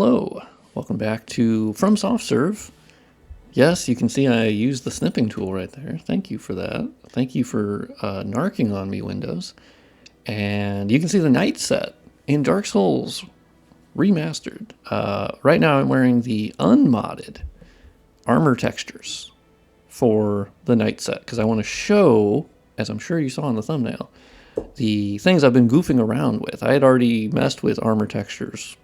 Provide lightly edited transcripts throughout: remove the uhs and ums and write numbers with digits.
Hello, welcome back to From SoftServe. Yes, you can see I used the snipping tool right there. Thank you for that. Thank you for narking on me, Windows. And you can see the night set in Dark Souls Remastered. Right now I'm wearing the unmodded armor textures for the night set because I want to show, as I'm sure you saw in the thumbnail, the things I've been goofing around with. I had already messed with armor textures,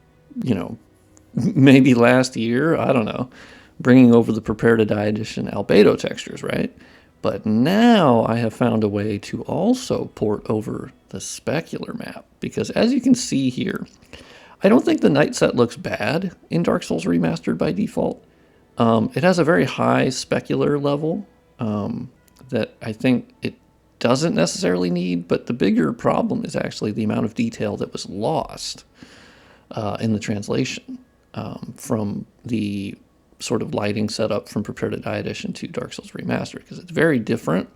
maybe last year, I don't know, bringing over the Prepare to Die edition Albedo textures, right? But now I have found a way to also port over the specular map, because as you can see here, I don't think the night set looks bad in Dark Souls Remastered by default. It has a very high specular level that I think it doesn't necessarily need, but the bigger problem is actually the amount of detail that was lost in the translation from the sort of lighting setup from Prepare to Die edition to Dark Souls Remastered, because it's very different.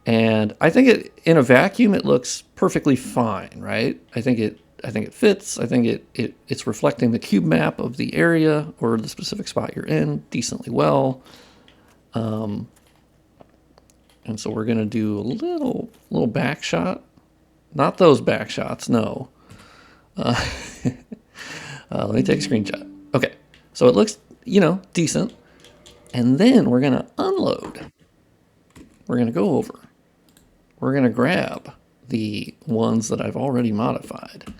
And I think in a vacuum it looks perfectly fine, right? I think it fits. I think it's reflecting the cube map of the area or the specific spot you're in decently well. And so we're gonna do a little back shot. Not those back shots, no. Let me take a screenshot. Okay, so it looks, decent. And then we're gonna unload. We're gonna go over. We're gonna grab the ones that I've already modified.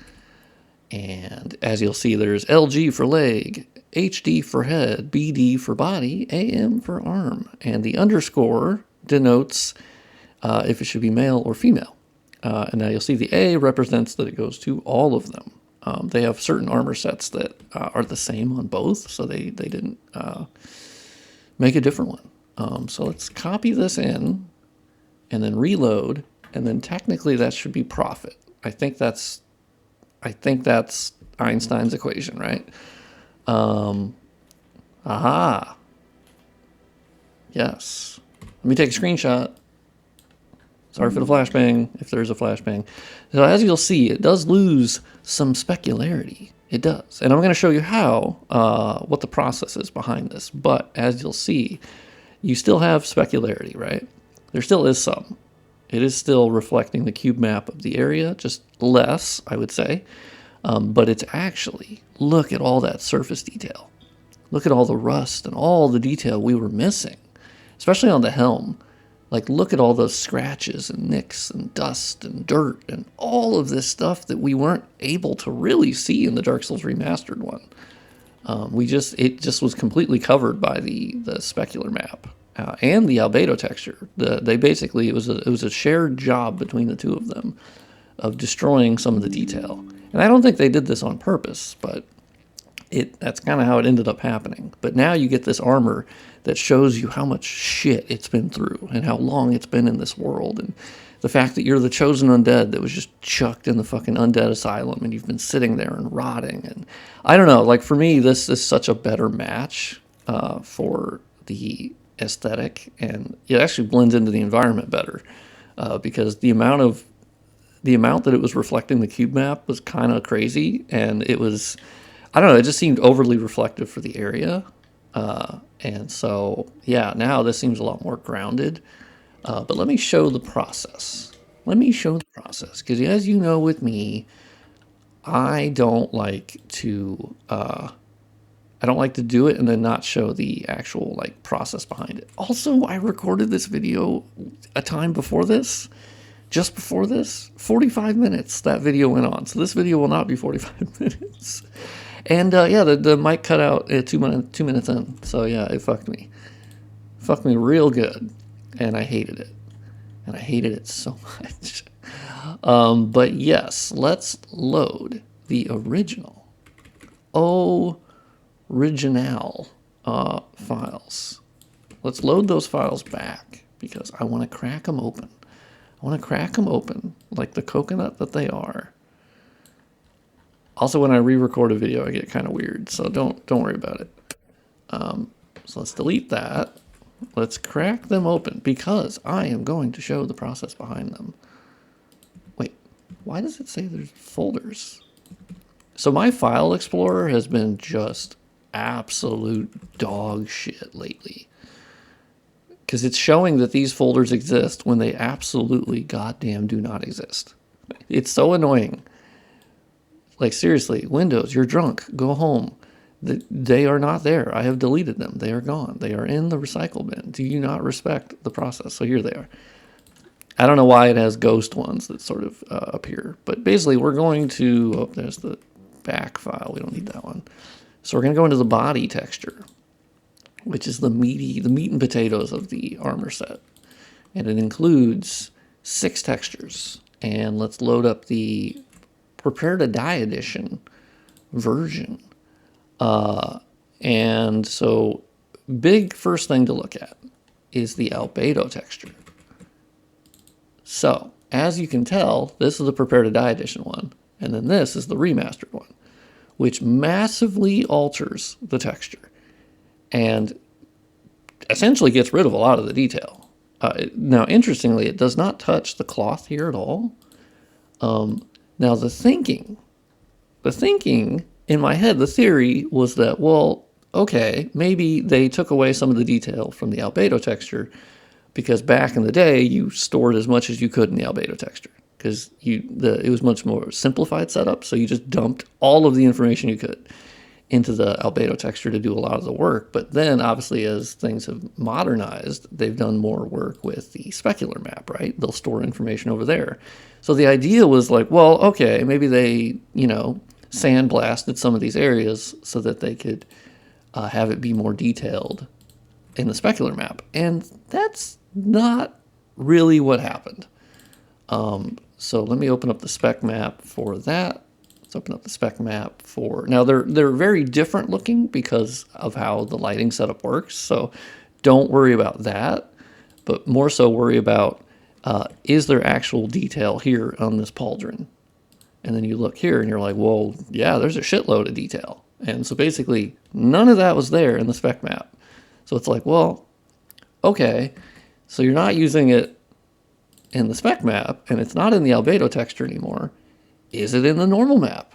And as you'll see, there's LG for leg, HD for head, BD for body, AM for arm. And the underscore denotes if it should be male or female. And now you'll see the A represents that it goes to all of them. They have certain armor sets that are the same on both, so they didn't make a different one. So let's copy this in and then reload, and then technically that should be profit. I think that's Einstein's equation, right? Aha. Yes. Let me take a screenshot. Sorry for the flashbang, if there's a flashbang. So as you'll see, it does lose some specularity. It does. And I'm going to show you how, what the process is behind this. But as you'll see, you still have specularity, right? There still is some. It is still reflecting the cube map of the area, just less, I would say. But it's actually, look at all that surface detail. Look at all the rust and all the detail we were missing, especially on the helm. Like, look at all those scratches and nicks and dust and dirt and all of this stuff that we weren't able to really see in the Dark Souls Remastered one. It just was completely covered by the specular map and the Albedo texture. It was a shared job between the two of them of destroying some of the detail. And I don't think they did this on purpose, but that's kind of how it ended up happening. But now you get this armor that shows you how much shit it's been through and how long it's been in this world, and the fact that you're the chosen undead that was just chucked in the fucking undead asylum and you've been sitting there and rotting. And I don't know, like, for me, this is such a better match for the aesthetic, and it actually blends into the environment better because the amount that it was reflecting the cube map was kind of crazy, and it was, I don't know, it just seemed overly reflective for the area. And so, yeah, now this seems a lot more grounded. But let me show the process. Because as you know with me, I don't like to do it and then not show the actual process behind it. Also, I recorded this video a time before this. Just before this, 45 minutes that video went on. So this video will not be 45 minutes. And yeah, the mic cut out at 2 minutes in. So yeah, it fucked me. Fucked me real good. And I hated it. And I hated it so much. But yes, let's load the original files. Let's load those files back because I want to crack them open. I want to crack them open like the coconut that they are. Also, when I re-record a video, I get kind of weird, so don't worry about it. So let's delete that. Let's crack them open because I am going to show the process behind them. Wait, why does it say there's folders? So my file explorer has been just absolute dog shit lately. Because it's showing that these folders exist when they absolutely goddamn do not exist. It's so annoying. Like, seriously, Windows, you're drunk. Go home. They are not there. I have deleted them. They are gone. They are in the recycle bin. Do you not respect the process? So here they are. I don't know why it has ghost ones that sort of appear. But basically, we're going to... Oh, there's the back file. We don't need that one. So we're going to go into the body texture, which is the meat and potatoes of the armor set. And it includes 6 textures. And let's load up the Prepare to Die edition version. And so big first thing to look at is the albedo texture. So as you can tell, this is the Prepare to Die edition one. And then this is the remastered one, which massively alters the texture and essentially gets rid of a lot of the detail. Now, interestingly, it does not touch the cloth here at all. Now, the thinking in my head, the theory was that, well, okay, maybe they took away some of the detail from the albedo texture because back in the day, you stored as much as you could in the albedo texture because it was much more simplified setup. So you just dumped all of the information you could into the albedo texture to do a lot of the work. But then obviously as things have modernized, they've done more work with the specular map, right? They'll store information over there. So the idea was like, well, okay, maybe they, sandblasted some of these areas so that they could have it be more detailed in the specular map. And that's not really what happened. So let me open up the spec map for that. Let's open up the spec map for... Now, they're very different looking because of how the lighting setup works. So don't worry about that, but more so worry about, is there actual detail here on this pauldron? And then you look here and you're like, well, yeah, there's a shitload of detail. And so basically, none of that was there in the spec map. So it's like, well, okay, so you're not using it in the spec map, and it's not in the albedo texture anymore. Is it in the normal map?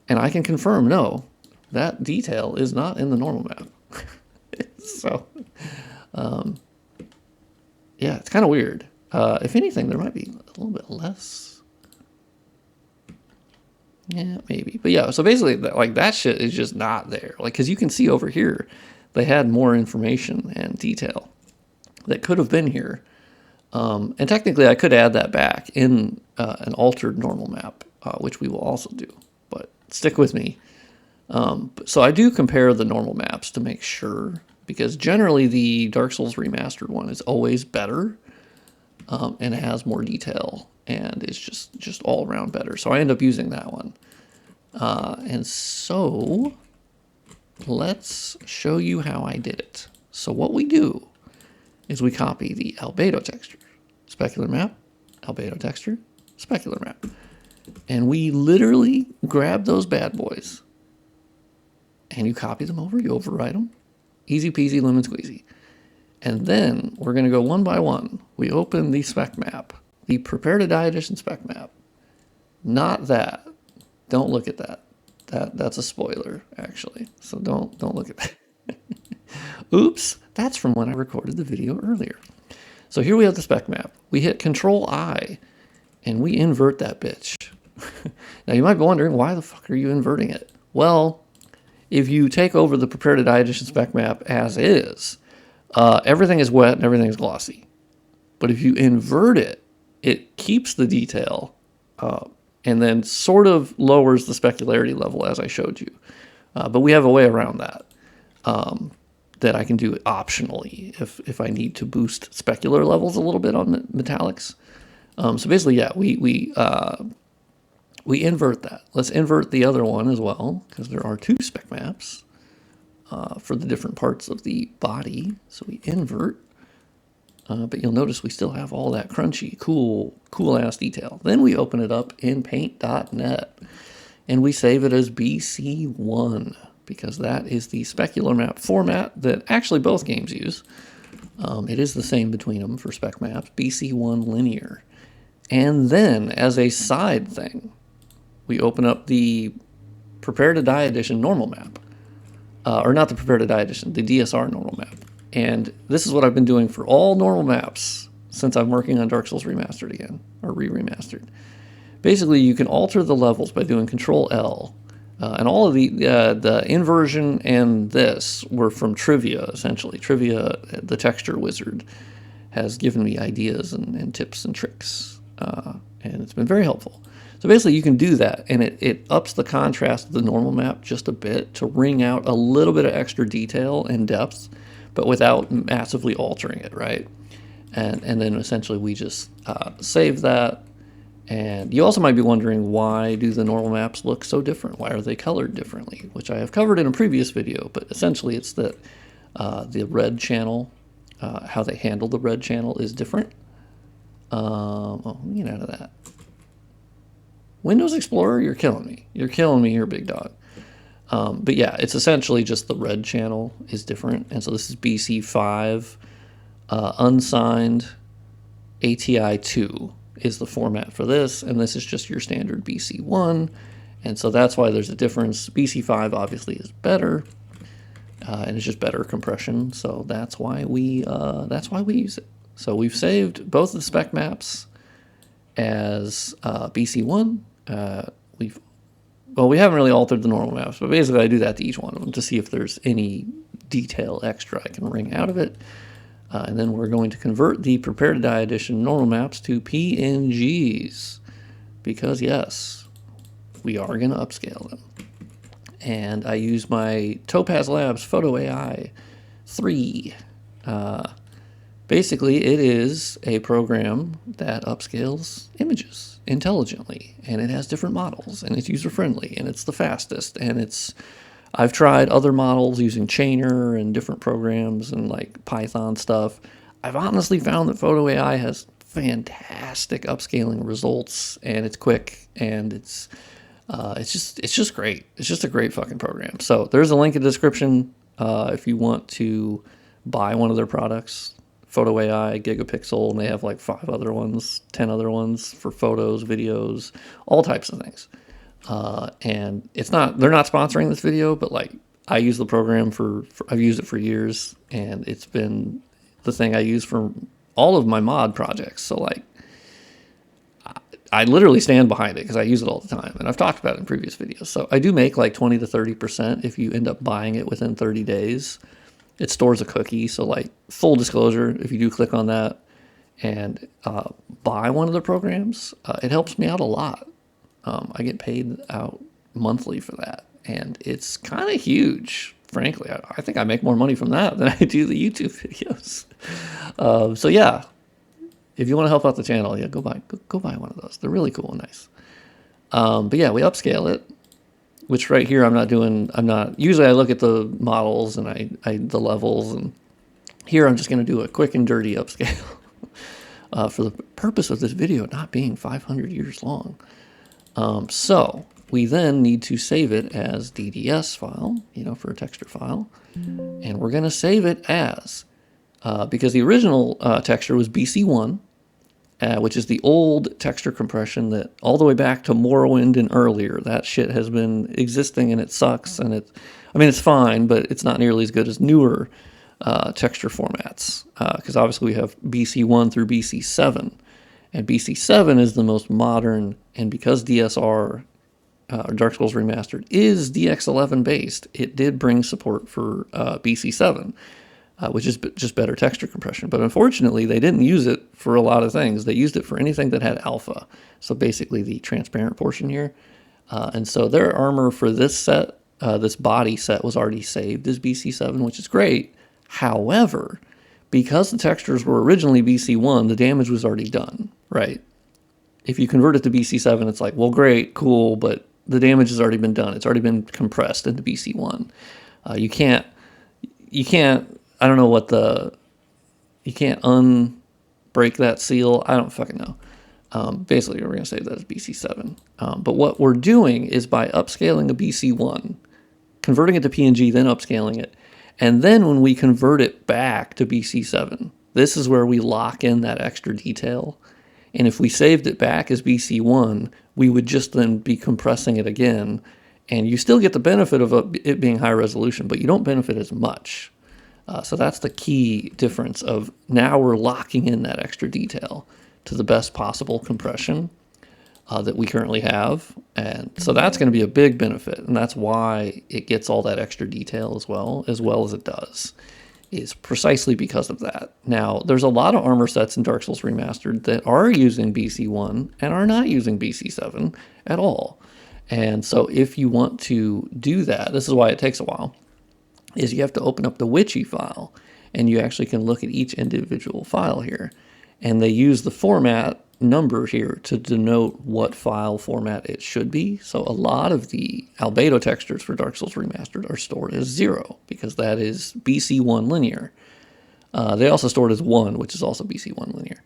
And I can confirm, no, that detail is not in the normal map. So, yeah, it's kind of weird. If anything, there might be a little bit less. Yeah, maybe. But yeah, so basically, like, that shit is just not there. Like, because you can see over here, they had more information and detail that could have been here. And technically, I could add that back in an altered normal map, which we will also do. But stick with me. So I do compare the normal maps to make sure, because generally the Dark Souls Remastered one is always better, and it has more detail, and it's just all around better. So I end up using that one. And so let's show you how I did it. So what we do is we copy the albedo texture, specular map, albedo texture, specular map. And we literally grab those bad boys and you copy them over, you overwrite them. Easy peasy, lemon squeezy. And then we're going to go one by one. We open the spec map, the Prepare to Die edition spec map. Not that. Don't look at that. That's a spoiler, actually. So don't look at that. Oops, that's from when I recorded the video earlier. So here we have the spec map. We hit Control-I, and we invert that bitch. Now, you might be wondering, why the fuck are you inverting it? Well, if you take over the Prepare to Die edition spec map as is, everything is wet and everything is glossy. But if you invert it, it keeps the detail and then sort of lowers the specularity level, as I showed you. But we have a way around that. That I can do optionally if I need to boost specular levels a little bit on metallics. So basically, yeah, we invert that. Let's invert the other one as well, because there are 2 spec maps for the different parts of the body. So we invert, but you'll notice we still have all that crunchy, cool ass detail. Then we open it up in paint.net and we save it as BC1. Because that is the specular map format that actually both games use. It is the same between them for spec maps, BC1 linear. And then, as a side thing, we open up the Prepare to Die Edition normal map. Or not the Prepare to Die Edition, the DSR normal map. And this is what I've been doing for all normal maps since I'm working on Dark Souls Remastered again, or Re-Remastered. Basically, you can alter the levels by doing Control L. And all of the inversion and this were from Trivia, essentially. Trivia, the texture wizard, has given me ideas and tips and tricks. And it's been very helpful. So basically, you can do that, and it ups the contrast of the normal map just a bit to wring out a little bit of extra detail and depth, but without massively altering it, right? And then essentially we just save that. And you also might be wondering, why do the normal maps look so different? Why are they colored differently? Which I have covered in a previous video, but essentially it's that the red channel, how they handle the red channel is different. Oh, let me get out of that. Windows Explorer, you're killing me. You're killing me here, big dog. But yeah, it's essentially just the red channel is different. And so this is BC5, unsigned ATI2 is the format for this. And this is just your standard BC1. And so that's why there's a difference. BC5 obviously is better. And it's just better compression. So that's why we use it. So we've saved both the spec maps as BC1. We haven't really altered the normal maps, but basically I do that to each one of them to see if there's any detail extra I can wring out of it. And then we're going to convert the Prepare to Die Edition normal maps to PNGs, because yes, we are going to upscale them. And I use my Topaz Labs Photo AI 3. Basically, it is a program that upscales images intelligently, and it has different models, and it's user-friendly, and it's the fastest, and I've tried other models using Chainer and different programs and like Python stuff. I've honestly found that Photo AI has fantastic upscaling results, and it's quick, and it's just great. It's just a great fucking program. So there's a link in the description if you want to buy one of their products. Photo AI, Gigapixel, and they have like 5 other ones, 10 other ones for photos, videos, all types of things. And they're not sponsoring this video, but like I use the program I've used it for years, and it's been the thing I use for all of my mod projects. So like I literally stand behind it because I use it all the time, and I've talked about it in previous videos. So I do make like 20 to 30% if you end up buying it within 30 days. It stores a cookie, so like full disclosure, if you do click on that and buy one of the programs, it helps me out a lot. I get paid out monthly for that, and it's kind of huge, frankly. I think I make more money from that than I do the YouTube videos. So yeah, if you want to help out the channel, yeah, go buy one of those. They're really cool and nice. But yeah, we upscale it. Which right here usually I look at the models and the levels, and here I'm just going to do a quick and dirty upscale for the purpose of this video not being 500 years long. So we then need to save it as DDS file, for a texture file, and we're going to save it as, because the original texture was BC1, which is the old texture compression that all the way back to Morrowind and earlier, that shit has been existing, and it sucks, and it's fine, but it's not nearly as good as newer texture formats, because obviously we have BC1 through BC7, and BC7 is the most modern, and because DSR, Dark Souls Remastered, is DX11 based, it did bring support for BC7. Which is just better texture compression. But unfortunately, they didn't use it for a lot of things. They used it for anything that had alpha. So basically the transparent portion here. And so their armor for this set, this body set, was already saved as BC7, which is great. However, because the textures were originally BC1, the damage was already done, right? If you convert it to BC7, it's like, well, great, cool, but the damage has already been done. It's already been compressed into BC1. You can't, I don't know you can't unbreak that seal. I don't fucking know. Basically, we're going to save that as BC7. But what we're doing is by upscaling a BC1, converting it to PNG, then upscaling it. And then when we convert it back to BC7, this is where we lock in that extra detail. And if we saved it back as BC1, we would just then be compressing it again And you still get the benefit of it being high resolution, but you don't benefit as much. So that's the key difference of now we're locking in that extra detail to the best possible compression that we currently have. And so that's going to be a big benefit. And that's why it gets all that extra detail as well as it does, is precisely because of that. Now, there's a lot of armor sets in Dark Souls Remastered that are using BC1 and are not using BC7 at all. And so if you want to do that, this is why it takes a while, is you have to open up the witchy file, and you actually can look at each individual file here. And they use the format number here to denote what file format it should be. So a lot of the albedo textures for Dark Souls Remastered are stored as 0, because that is BC1 linear. They also store it as 1, which is also BC1 linear.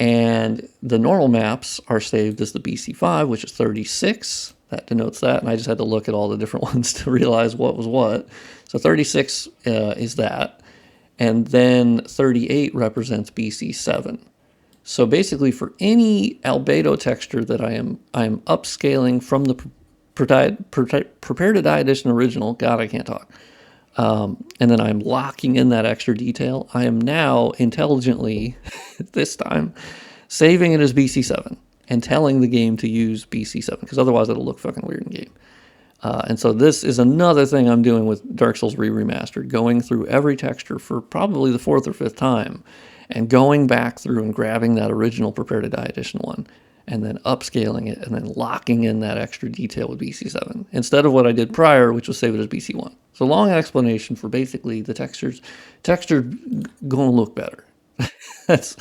And the normal maps are saved as the BC5, which is 36. That denotes that, and I just had to look at all the different ones to realize what was what. So 36 is that, and then 38 represents BC7. So basically, for any albedo texture that I'm upscaling from the Prepare to Die Edition original, God, I can't talk, and then I'm locking in that extra detail, I am now intelligently, this time, saving it as BC7 and telling the game to use BC7, because otherwise it'll look fucking weird in game. And so this is another thing I'm doing with Dark Souls Re-Remastered, going through every texture for probably the 4th or 5th time, and going back through and grabbing that original Prepare to Die Edition one, and then upscaling it, and then locking in that extra detail with BC7, instead of what I did prior, which was save it as BC1. So long explanation for basically the texture going to look better. That's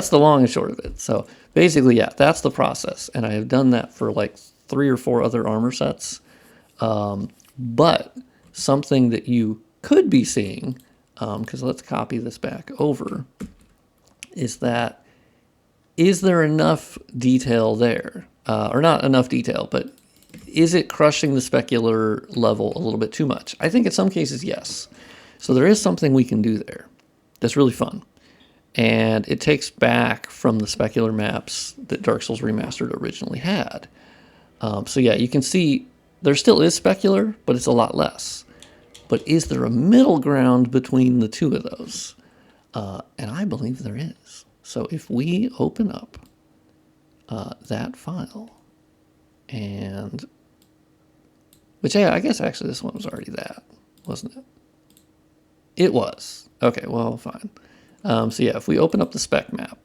the long and short of it. So basically, yeah, that's the process. And I have done that for like 3 or 4 other armor sets. But something that you could be seeing, because let's copy this back over, is that, is there enough detail there? Or not enough detail, but is it crushing the specular level a little bit too much? I think in some cases, yes. So there is something we can do there that's really fun. And it takes back from the specular maps that Dark Souls Remastered originally had. So yeah, you can see there still is specular, but it's a lot less. But is there a middle ground between the two of those? And I believe there is. So if we open up that file, and, which, yeah, I guess actually this one was already that, wasn't it? It was. Okay, well, fine. So yeah, if we open up the spec map,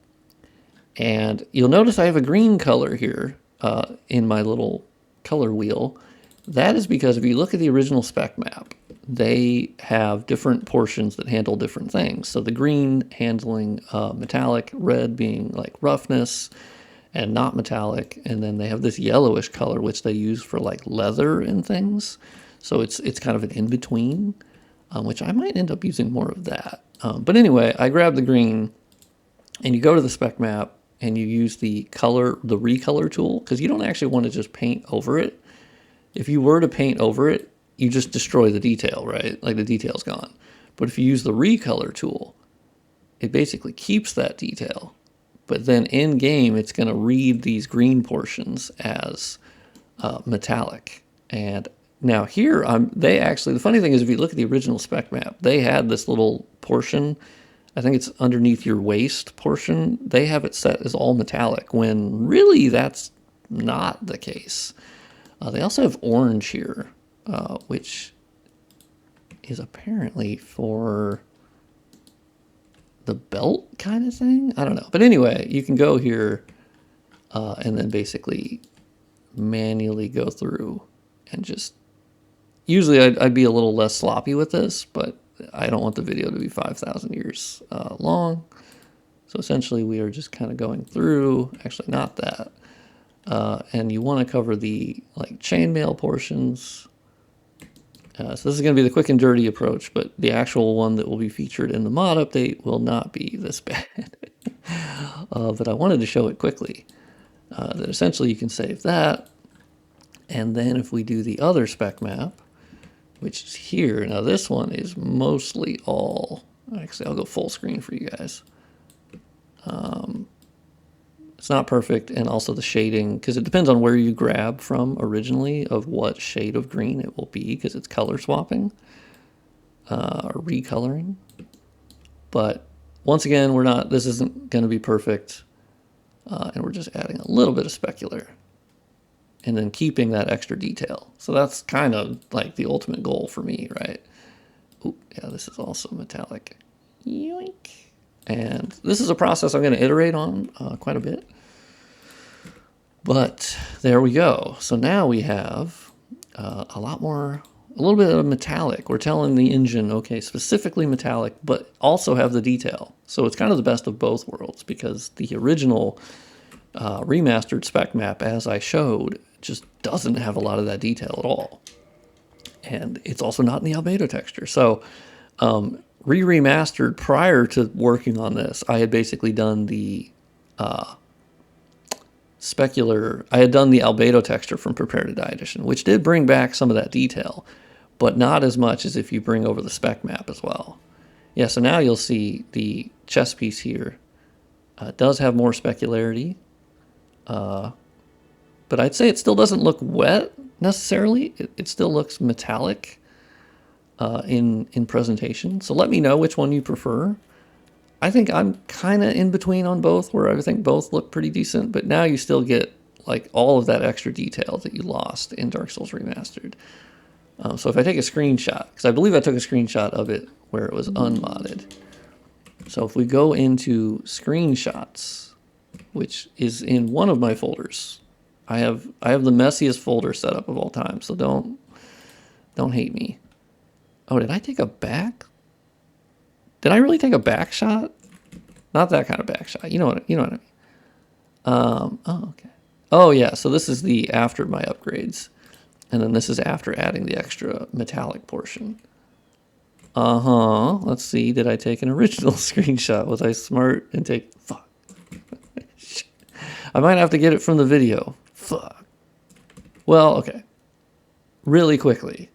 and you'll notice I have a green color here in my little color wheel. That is because if you look at the original spec map, they have different portions that handle different things. So the green handling metallic, red being like roughness and not metallic, and then they have this yellowish color which they use for like leather and things. So it's kind of an in-between, which I might end up using more of that. But anyway, I grabbed the green, and you go to the spec map and you use the recolor tool, because you don't actually want to just paint over it. If you were to paint over it, you just destroy the detail, right? Like the detail's gone. But if you use the recolor tool, it basically keeps that detail. But then in game, it's going to read these green portions as metallic. And now here, the funny thing is, if you look at the original spec map, they had this little portion, I think it's underneath your waist portion, they have it set as all metallic, when really that's not the case. They also have orange here, which is apparently for the belt kind of thing. I don't know. But anyway, you can go here and then basically manually go through and just... Usually I'd be a little less sloppy with this, but I don't want the video to be 5,000 years long. So essentially we are just kind of going through, actually not that. And you want to cover the like chainmail portions. So this is going to be the quick and dirty approach, but the actual one that will be featured in the mod update will not be this bad. But I wanted to show it quickly. That essentially you can save that. And then if we do the other spec map, which is here, now this one is mostly all, actually I'll go full screen for you guys. It's not perfect, and also the shading, because it depends on where you grab from originally of what shade of green it will be, because it's color swapping or recoloring. But once again, this isn't going to be perfect, and we're just adding a little bit of specular and then keeping that extra detail. So that's kind of like the ultimate goal for me, right? Ooh, yeah, this is also metallic. Yoink. And this is a process I'm going to iterate on quite a bit. But there we go. So now we have a little bit of metallic. We're telling the engine, okay, specifically metallic, but also have the detail. So it's kind of the best of both worlds, because the original remastered spec map, as I showed, just doesn't have a lot of that detail at all. And it's also not in the Albo texture. So Re-Remastered, prior to working on this, I had basically done the specular, I had done the Albo texture from Prepare to Die Edition, which did bring back some of that detail, but not as much as if you bring over the spec map as well. Yeah, so now you'll see the chest piece here does have more specularity, but I'd say it still doesn't look wet necessarily. It still looks metallic in presentation. So let me know which one you prefer. I think I'm kind of in between on both, where I think both look pretty decent, but now you still get like all of that extra detail that you lost in Dark Souls Remastered. So if I take a screenshot, because I believe I took a screenshot of it where it was unmodded. So if we go into screenshots, which is in one of my folders, I have the messiest folder set up of all time, so don't hate me. Oh, did I take a back? Did I really take a back shot? Not that kind of back shot. You know what I mean. Oh, okay. Oh, yeah. So this is the after my upgrades. And then this is after adding the extra metallic portion. Let's see. Did I take an original screenshot? Was I smart and take... Fuck. I might have to get it from the video. Fuck. Well, okay. Really quickly.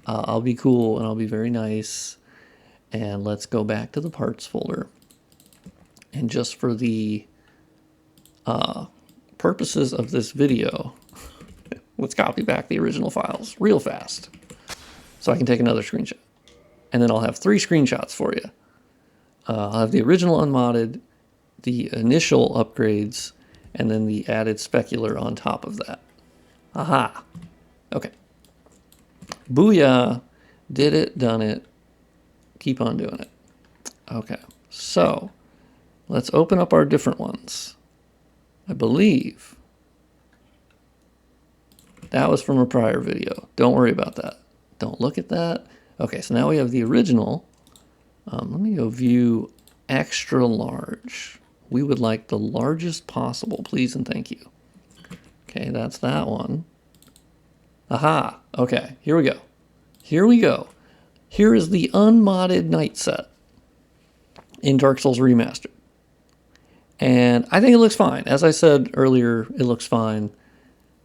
I'll be cool and I'll be very nice. And let's go back to the parts folder. And just for the purposes of this video, let's copy back the original files real fast so I can take another screenshot. And then I'll have 3 screenshots for you. I'll have the original unmodded, the initial upgrades, and then the added specular on top of that. Aha. Okay. Booyah. Did it, done it. Keep on doing it. Okay, so let's open up our different ones. I believe that was from a prior video. Don't worry about that. Don't look at that. Okay, so now we have the original. Let me go view extra large. We would like the largest possible, please and thank you. Okay, that's that one. Aha, okay, here we go. Here we go. Here is the unmodded night set in Dark Souls Remastered. And I think it looks fine. As I said earlier, it looks fine.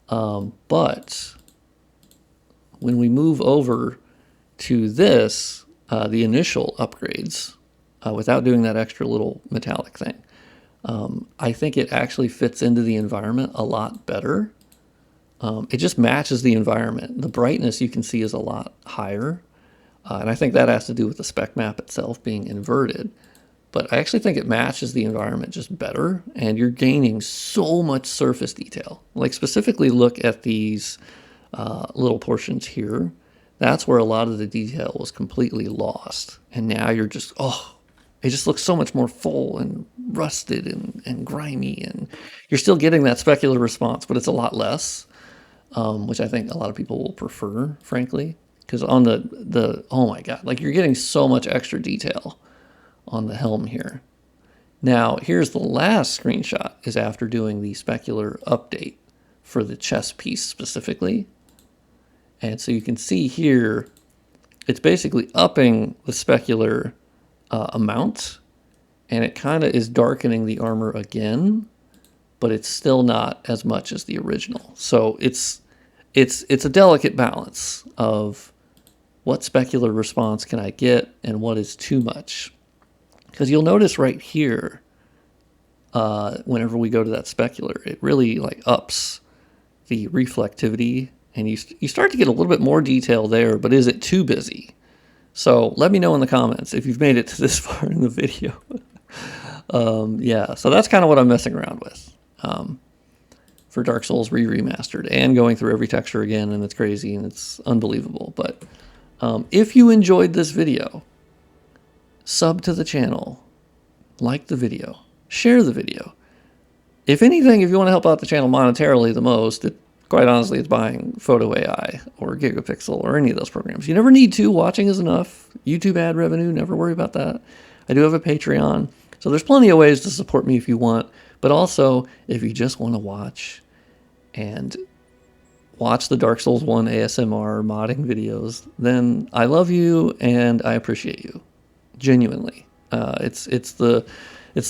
But when we move over to this, the initial upgrades, without doing that extra little metallic thing, I think it actually fits into the environment a lot better. It just matches the environment. The brightness you can see is a lot higher. And I think that has to do with the spec map itself being inverted. But I actually think it matches the environment just better, and you're gaining so much surface detail. Like specifically look at these little portions here. That's where a lot of the detail was completely lost. And now you're just, oh, it just looks so much more full and rusted and grimy. And you're still getting that specular response, but it's a lot less, which I think a lot of people will prefer, frankly. Because on the oh my god, like you're getting so much extra detail on the helm here. Now, here's the last screenshot, is after doing the specular update for the chest piece specifically. And so you can see here, it's basically upping the specular amount, and it kind of is darkening the armor again, but it's still not as much as the original. So it's a delicate balance of what specular response can I get and what is too much. Because you'll notice right here, whenever we go to that specular. It really like ups the reflectivity, and you start to get a little bit more detail there, but is it too busy? So let me know in the comments if you've made it to this far in the video. Yeah, so that's kind of what I'm messing around with for Dark Souls Re-Remastered, and going through every texture again, and it's crazy and it's unbelievable. But if you enjoyed this video, sub to the channel, like the video, share the video. If anything, if you want to help out the channel monetarily the most, quite honestly, it's buying Photo AI or Gigapixel or any of those programs. You never need to. Watching is enough. YouTube ad revenue, never worry about that. I do have a Patreon. So there's plenty of ways to support me if you want. But also, if you just want to watch and watch the Dark Souls 1 ASMR modding videos, then I love you and I appreciate you. Genuinely. It's the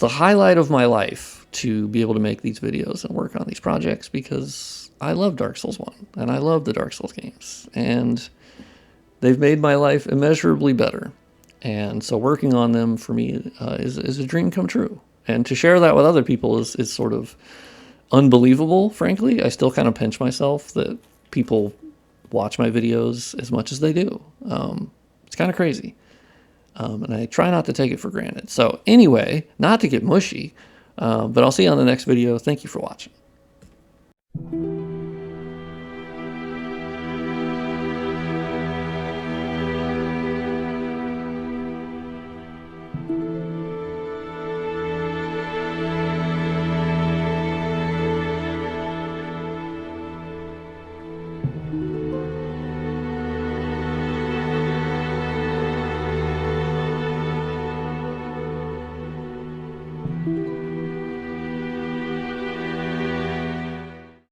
highlight of my life to be able to make these videos and work on these projects, because I love Dark Souls 1 and I love the Dark Souls games, and they've made my life immeasurably better. And so working on them for me is a dream come true. And to share that with other people is sort of unbelievable, frankly. I still kind of pinch myself that people watch my videos as much as they do. It's kind of crazy. And I try not to take it for granted. So anyway, not to get mushy, but I'll see you on the next video. Thank you for watching.